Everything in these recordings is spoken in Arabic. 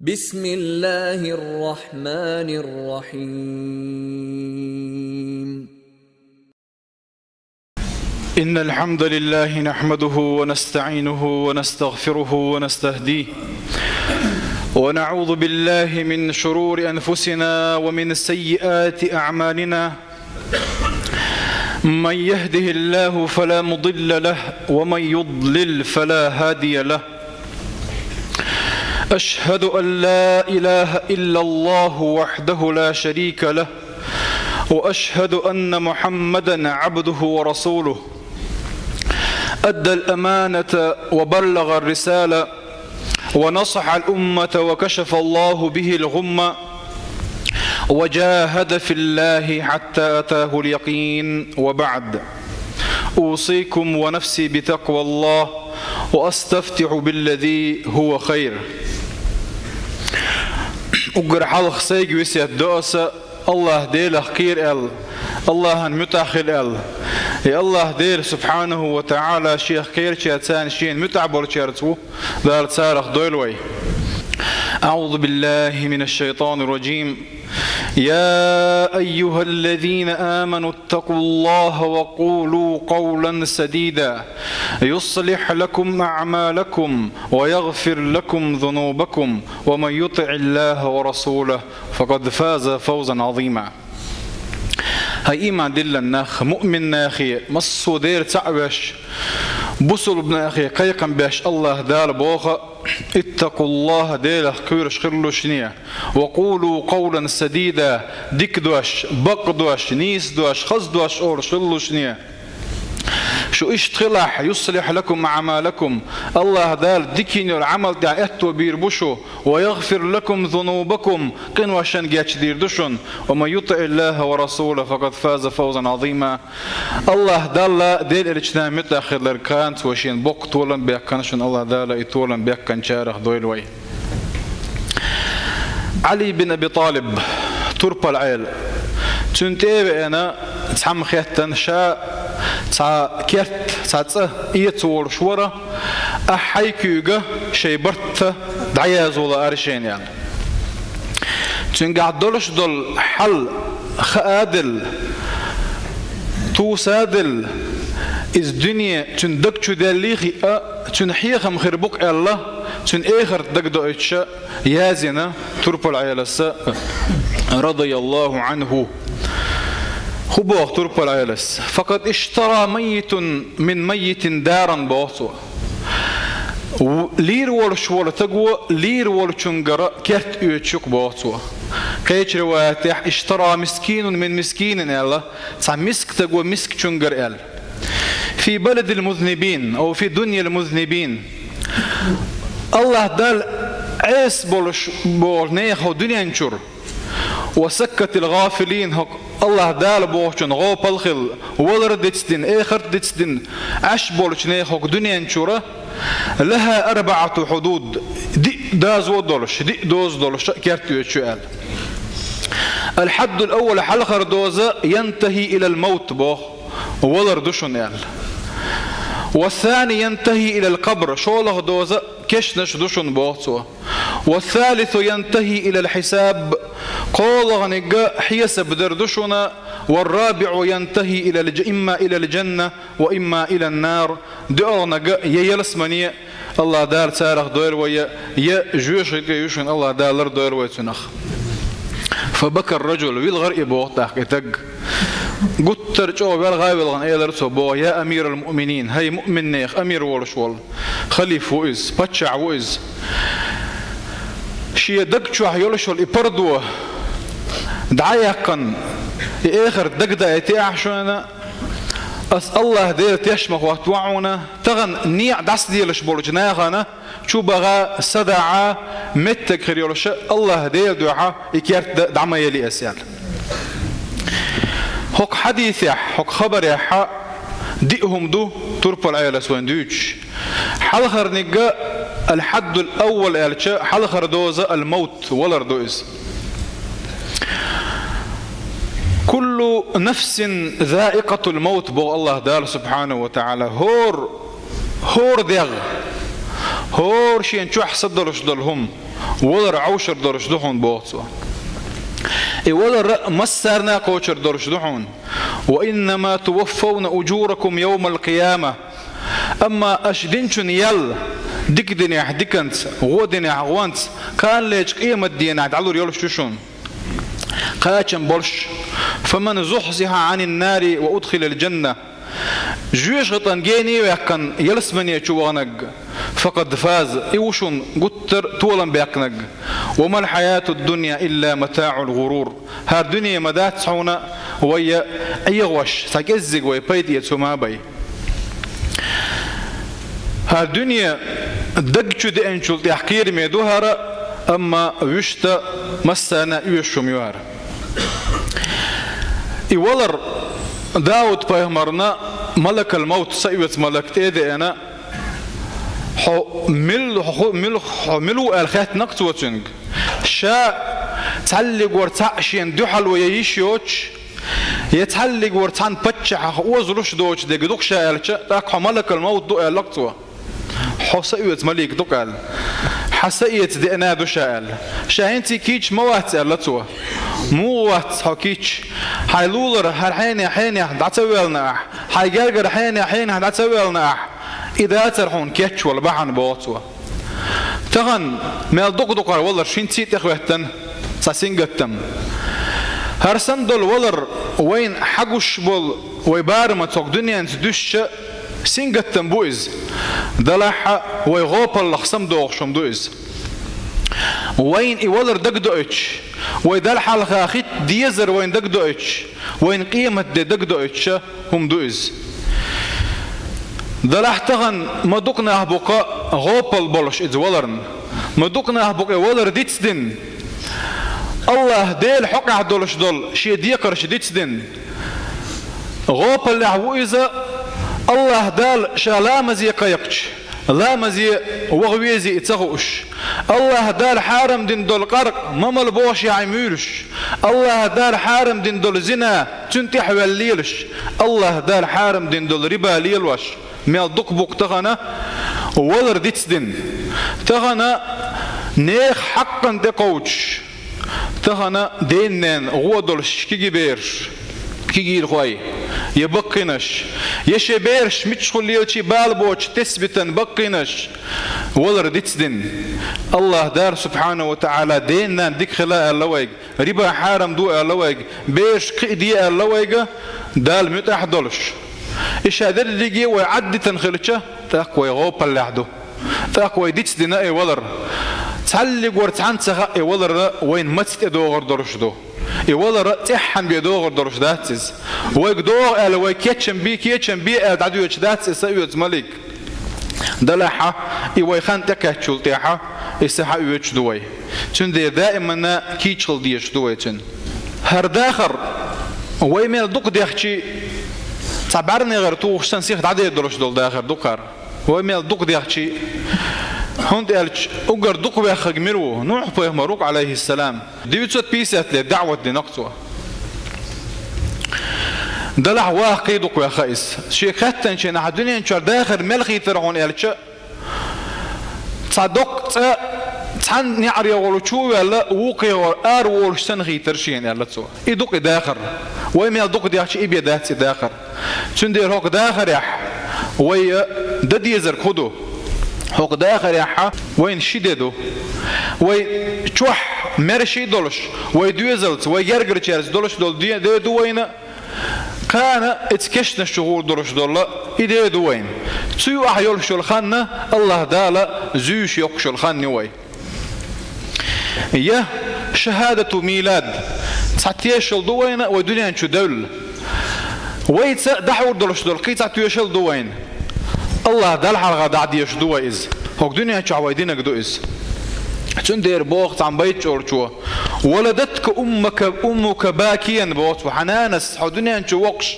بسم الله الرحمن الرحيم. إن الحمد لله نحمده ونستعينه ونستغفره ونستهديه ونعوذ بالله من شرور أنفسنا ومن سيئات أعمالنا. من يهده الله فلا مضل له ومن يضلل فلا هادي له. أشهد أن لا إله إلا الله وحده لا شريك له وأشهد أن محمدا عبده ورسوله. أدى الأمانة وبلغ الرسالة ونصح الأمة وكشف الله به الغمة وجاهد في الله حتى أتاه اليقين. وبعد، أوصيكم ونفسي بتقوى الله وأستفتح بالذي هو خير. أقر حلق سيق وسيت دوسة الله ديل خير ال الله متأخر ال يا الله ديل سبحانه وتعالى شيخ خير شيئتان شين متعبر شيرتو دار تسارخ دويلوي. أعوذ بالله من الشيطان الرجيم. يا أيها الذين آمنوا اتقوا الله وقولوا قولا سديدا يصلح لكم أعمالكم ويغفر لكم ذنوبكم ومن يطع الله ورسوله فقد فاز فوزا عظيما. هاي إيمان دل الناخ مؤمن ناخي مصو دير تعبش بصل ابن أخي قيقا باش الله دال بوخ. اتقوا الله ديل خيرش خيرلو شنيا وقولوا قولا سديدا ديك دوش بق دوش نيس دوش خز دوش اور شلو شنيا شو اشتخلاح يصلح لكم أعمالكم. الله دال ديكين العمل دعيتو بيربشو ويغفر لكم ذنوبكم قن وشان جاتش دير دشن وما يطع الله ورسوله فقد فاز فوزا عظيما. الله دال ديل الاشتام متأخر لركانت وشين بوقت ولن بيكنشن الله دال يتولن بيكن شارخ دويلوي. علي بن أبي طالب تربى العيل تنتبه أنا تحم خيتن شاء تا كيرت تا يتور شورا أحيكيوغا شي برت دعيازولا أرشين يعني تنقعد دولش دول حل خادل تو سادل إز دنيا تندك تدليخي تنحيخ مخربوك الله تن آخر دقدو إتشا يازنا تربو العيالس رضي الله عنه. خبوه تربو العيالس فقد اشترى ميت من ميت دارا بوصو لير ورش ولا تقوى لير ورشنجر كرت يتشك بوصو. قيش رواتح اشترى مسكين من مسكين الله صار مسك تقوى مسك شنجر ال في بلد المذنبين أو في دنيا المذنبين. الله دال عيس بولش بورنيخ ودنيا نشر وسكت الغافلين. الله دال بوشن غوب الخل ولر ديتستن اخر ديتستن عش بولش نيخ دنيا نشره لها 4 حدود. دي داز ودولش دي دوز دولش كارتو يتشال. الحد الأول حلقة دوزة ينتهي إلى الموت بوخ ولر دشن يال. والثاني ينتهي إلى القبر شوله دوزة كشنش دشن بوخسوا. والثالث ينتهي إلى الحساب قوله نجا حيسب دردشنا. والرابع ينتهي إلى إما إلى الجنة وإما إلى النار. دعونا يجلس مني الله دار سارخ دور ويا جوش يشون الله دار دور ويتنخ. فبكى الرجل ويلغر إبوه تاك قلت ترجعوا بالغاية والغن إيلرسو بو يا أمير المؤمنين هاي مؤمن نيخ أمير والشوال خليف وإز باتشع وإز شي دقشو حيولشول إبردوه دعايقا آخر دقدا يتيعشونا أس الله دير تيشمخ واتوعونا تغن نيع داس ديلش بولجناغنا شو بغا سدعا متك خريولش الله دير دوحا إكيارت دعما يلي أسيال. هوك حديث يا هوك خبر يا حا ديهم دو تربو العيال سواندوش حلخر نجا الحد الأول يالشا حلخر دوزة الموت ولر دوز. كل نفس ذائقة الموت بو الله دار سبحانه وتعالى هور ديغ هور شين شو حصدرش دلهم ولر عوشر درش دحون بوتسو ولر مسرنا كوشر درش دحون وإنما توفون أجوركم يوم القيامة أما أشدنشن يل ديك دنيا ديكنت غودنيا غوانت كان ليش قيمة دينا تعالوا يلش تشون قاتم بولش فمن زحزح عن النار وأدخل الجنة جوش غطان جيني ويحكن يلسمني يشوغنق فقد فاز إيوشون قتر طولا بيقنق وما الحياة الدنيا إلا متاع الغرور ها الدنيا مدات صحونا ويا أيغوش ساكزق ويبيت يتسوما بي ها الدنيا دقشو دي انشل تحقير ميدوهر أما وشتا مسانا يوشم يوهر إيوالر داود بايهمرنا ملك الموت سيوت ملك تيدي أنا ملو الخيط نقطوتنج شاء تعلق ورتعشين دوحل ويشيوش يتعلق ورتعن بتشح وزلوش دوش ديك دوك شاء تاك ملك الموت دو لقطوه حسيوت ملك دوكال حسيت دي أنا دو شاء شاهنتي كيش موات لتوه موات حكيش هاي لولر هالحين حين دعتويلنا هاي جرجر حين دعتويلنا إذا ترحون كيتش ولا بحن بوتوا تغن مال دقدقار والله شنتي تخوهتن ساسينجتم هرسن دول والر وين حقوش بول ويبار ما توق دنيا ندش سينجتم بويز دلح ويغوب اللخصم دوغشم دويز وين يولر دقدوش ويدل حال خاخيت ديزر وين دقدوش وين قيمة دقدوش هم دويز دلح تغن ما دقنا بقى غوبل بولش إدولرن ما دقنا بقى ولر ديتسدن الله ديل حقع دولش دول شي ديكرش ديتسدن غوبل لعويزة الله دال شالامزي قيقش لا مزي وغويزي اتغوش الله دار حارم دين دول قرق ممل بوش يعميلش الله دار حارم دين دول زنا تنتح والليلش الله دار حارم دين دول ربا ليلوش ميل دقبق تغنى ولر ديتسدن تغنى نيخ حقا دقوش تغنى دينن غودولش كي بيرش كيجير خوي يبقينش يشبيرش متشخل ليلشي بالبوش تثبتن بقينش ولر ديتسدن الله دار سبحانه وتعالى ديننا ديك خلاء اللويق ربا حارم دو اللويق بيش قيدي اللويق دال متاح دولش إيش هذا اللي جي ويعدي تنخلشه تقوى غوب اللي عدو تقوى ديتسدن اي ولر تعلق ورتعن تغا اي ولر وين متت دوغر درشدو يولر تحن بيدوغر درش داتس ويقدوغ ألا ويكيتشن بي دعدو يتشداتس سيوت ملك دلحة يويخان تكاتشل تيحة يسحا يوتشدوي تندي دائما كيتشل ديشدوي تن هر داخر ويميل دوك ديخشي تعبرني غير توخ سنسيخ دعدي درش دول داخر دوكار ويميل دوك ديخشي هند قالش أجر دق بيخرج مروه نوح بيهمروك عليه السلام دي بتشوت بيسات للدعوة دي نقطة دلع واه قيدك يا خايس شيء ختن شيء نحدني إن شاء داخل ملخي ترعون قالش تصدق تحن نعري ولشو ولا وقي وار ولشتن غي ترشين قالت سو يدق داخل ويم يدق ديش إبي دات داخل تندير هوك داخل يح ويا دديزر خدو هوك داخل يحا وين شددو وي تشوح مرشي دولش وي دوزلت وي يرجر تشارز دولش دول دو وين كان اتكشنا الشغول دولش دولا إدي دو وين تسيو أحيول شلخان الله دالا زيوش يوك شلخان وي يه شهادة ميلاد تعطيشل دو وين ودنيا نشو دول ويت دحور دولش دول كي تعطيشل دو وين الله دال حلقة دعديش دو إز هوك دنيا شعويدينك دو إز تندير بوقت عم بيت شورشوا ولدتك أمك باكيا بوتو حنانس حدنيا وقش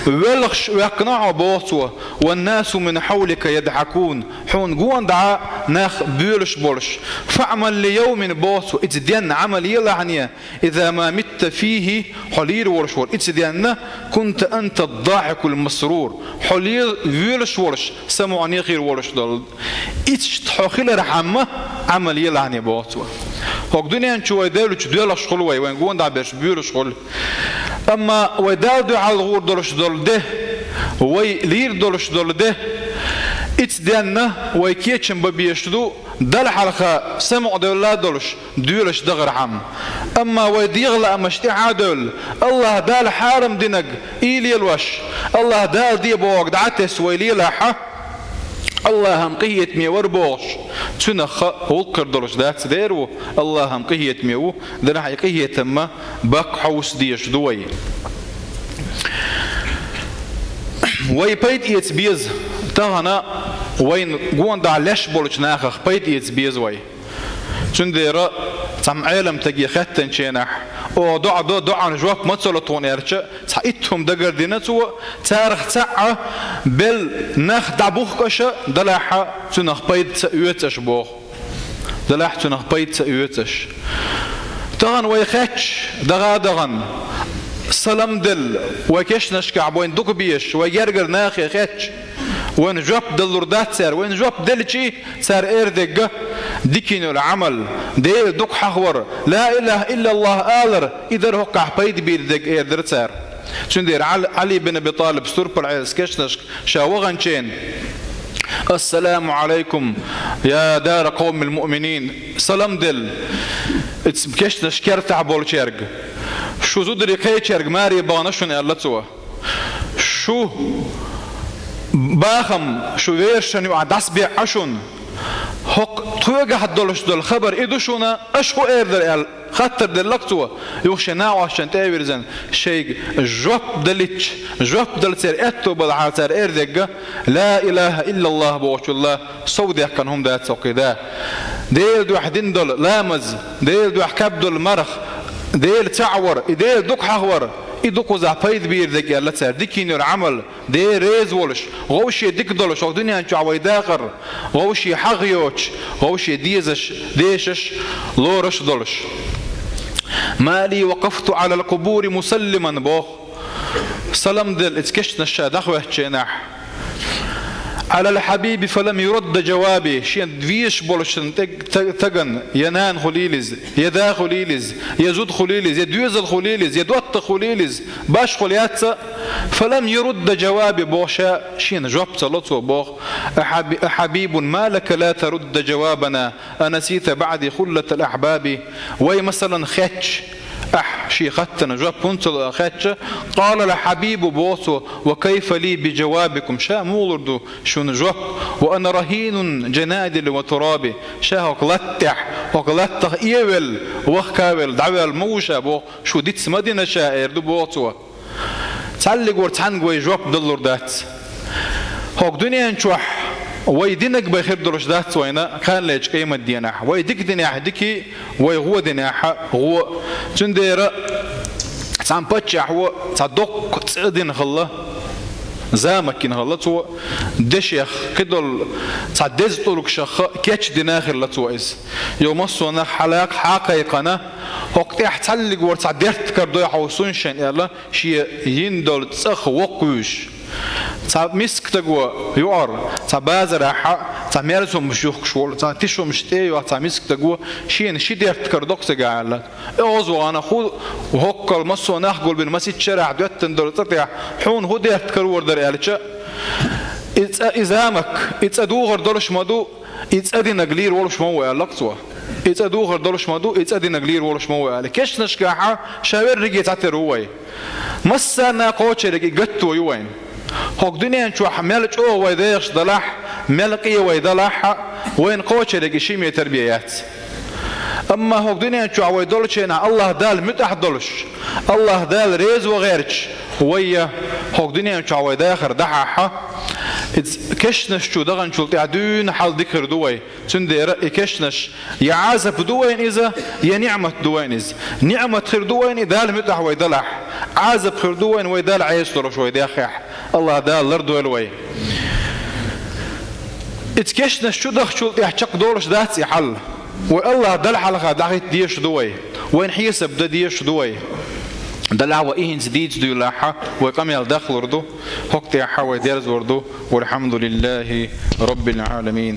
ولغش ويقنع بوتو والناس من حولك يضحكون حون قوان دعا ناخ بيولش بولش فاعمل ليوم بوتو اتدين عمل يلعنيا إذا ما مت فيه حلير ورشور اتدين كنت أنت الضاحك المسرور حلير بيولش ورش سمعني غير ورش دل اتشتحوخيل رحمة عمل يلعني بوتو هوك دنيا نشوي دولش دولش خلوي وين قوان دع بيش بيولش خل أما وداودو على الغور دولش دول ده وي لير دولش دول ده اتدين ويكيتشن ببيشدو دل حلقة سمع دولا دولش دغر عم أما ويديغلا مشتي عادل الله دال حارم دينك إيلي الوش الله دال دي بوغ دعتس ويلي لاحة الله هم قية ميور بوش تنخ وقر دولش دات ديرو الله هم قية ميو دلح قية تما باك حوس ديش دوي ويبيت يتبيز تهنا وين قوان دع لش بولش ناخخ بيت يتبيز وي تندير تم عالم تجي ختن شينح او دع جواب متصلتون يرجع صحيتهم دقر دينتو تارخ تاع بل ناخ دعبوخ كشا دلح تنخ بيت يوتش بوخ دلح تنخ بيت يوتش تغن ويخاتش دغن سلام دل وكيش نشكع بوين دوك بيش ويرجر ناخي خاتش وين جواب دلوردات سار وين جواب دلشي سار اردق ديكينو العمل ديل دوك حخور لا اله الا الله آلر اذا هو قحبيد بيردق اردر سار شندير علي بن ابي طالب سورب العيس كيش شاوغن شين السلام عليكم يا دار قوم المؤمنين سلام دل كيش نشكر تعبول شرق شو زودري كي شرق ماري بانشون يالتوا شو باخم شو ويرشن وعدس بعشون هق توجه هدولش دول خبر إدوشونا أشهو إيردر خطر دلقتوا يوشنا وعشان تايرزن شيء جوب دلتش جوب دلتر أتو بالعاتر إيردق لا إله إلا الله بوش الله صودي كانهم ده توقيدا ديل دو حدين دول لامز ديل دو حكاب دول مرخ ديل تعور ديل دوك حور إدوكو زعبايد بيردك يا لتر ديكين العمل دي ريز ولش غوشي ديك دولش او دنيا انتو عوي داخر غوشي حغيوش غوشي ديزش ديشش لورش دولش مالي وقفت على القبور مسلما بوخ سلام دل اتكشنا الشادخوة تشيناح على الحبيب فلم يرد جوابي شين دفيش بولشن تغن ينان خليلز يدا خليلز يزود خليلز يدوزل خليلز يدوت خليلز باش خليات فلم يرد جوابي بوشا شين جواب صلته بوخ أحبيب ما لك لا ترد جوابنا أنسيت بعد خلة الأحباب وي مثلا خاتش شي خدتنا جواب كنت خاتش قال الحبيب بوسو وكيف لي بجوابكم شا مولردو شون جواب وانا رهين جنادل وترابي شا وقلتح وقلتح ايول وخكاول دعوة الموشة بو شو ديت مدينة شائر دو بوسو تعلق ورتحن قوي جواب دلور دات هوك دنيا نشوح ويدينك بخير دروش دات وينا كان ليش قيمة ديناح ويديك ديناح ديكي ويغو ديناح هو تندير تعم بتشح هو تصدق تدين خلا زامك إن خلا تو دشيخ كدول تصدز طولك شخ كيتش ديناخر لا تويز يوم الصنا حلاق حقيقنا وقت يحتلق ورتصدرت كردو يحوسون شن يلا شي يندول تصخ وقوش صاب مسك تقوى يعر صبازر حق صميرسهم مشيوخ شول صاتيشو مشتي وصامسك تقوى شين شدير تكردوك سجعلت اوزو انا خو وهكل مسو نخقل بالمسجد شرع دوتن دول تطيع حون هو دير تكرور در يالچ ازامك اتدوغر دولش مدو اتدي نقلير ولش مو يالقصوا اتدوغر دولش مدو اتدي نقلير ولش مو يال كيش نشكاحه شاور رجي تعتر هوي مسنا قوتش رجي قتو يوين هوك دنيا نشوف حملت أو ويداش ضلح ملقي ويدلح وين قوتش رجي شيء تربيات أما هوك دنيا نشوف ويدلش هنا الله دال متحدلش الله دال ريز وغيرش ويا هوك دنيا نشوف ويداخر دحها كشنش شو دغن شو تعدون حال ذكر دوي تندير كشنش يعازب دوين إذا يا نعمة دوين إذا نعمة خير دوين دال متح ويدلع عازب خير دوين ويدلع يستر شوي داخح الله دال لردو الوي اتكشنش شو دخ شو يحشق دورش ذات حل والله دلع على دعيت ديش دوي وين حيسب ده ديش دوي دلع وإيه جديد دو لاحة وقام يلدخل وردو حقت يا حوي ديرز وردو والحمد لله رب العالمين.